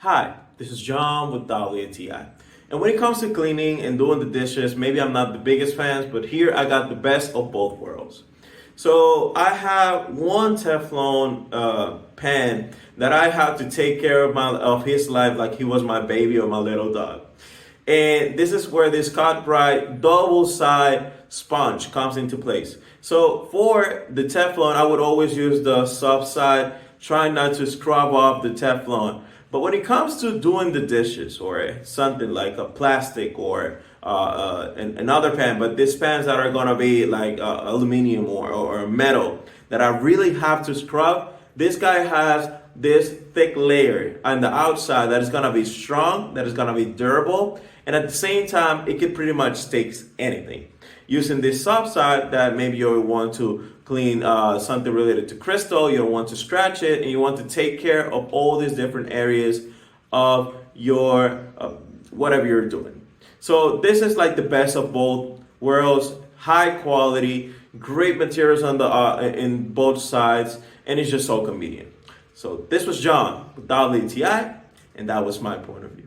Hi, this is John with WTI. And when it comes to cleaning and doing the dishes, maybe I'm not the biggest fan, but here I got the best of both worlds. So I have one Teflon pan that I have to take care of his life like he was my baby or my little dog. And this is where this Scotch-Brite double side sponge comes into place. So for the Teflon, I would always use the soft side, trying not to scrub off the Teflon. But when it comes to doing the dishes or something like a plastic or another pan, but these pans that are gonna be like aluminum or metal that I really have to scrub, this guy has this thick layer on the outside that is gonna be strong, that is gonna be durable, and at the same time, it can pretty much take anything. Using this soft side that maybe you want to clean something related to crystal, you want to scratch it, and you want to take care of all these different areas of your whatever you're doing. So this is like the best of both worlds, high quality, great materials on the in both sides, and it's just so convenient. So this was John with WTI, and that was my point of view.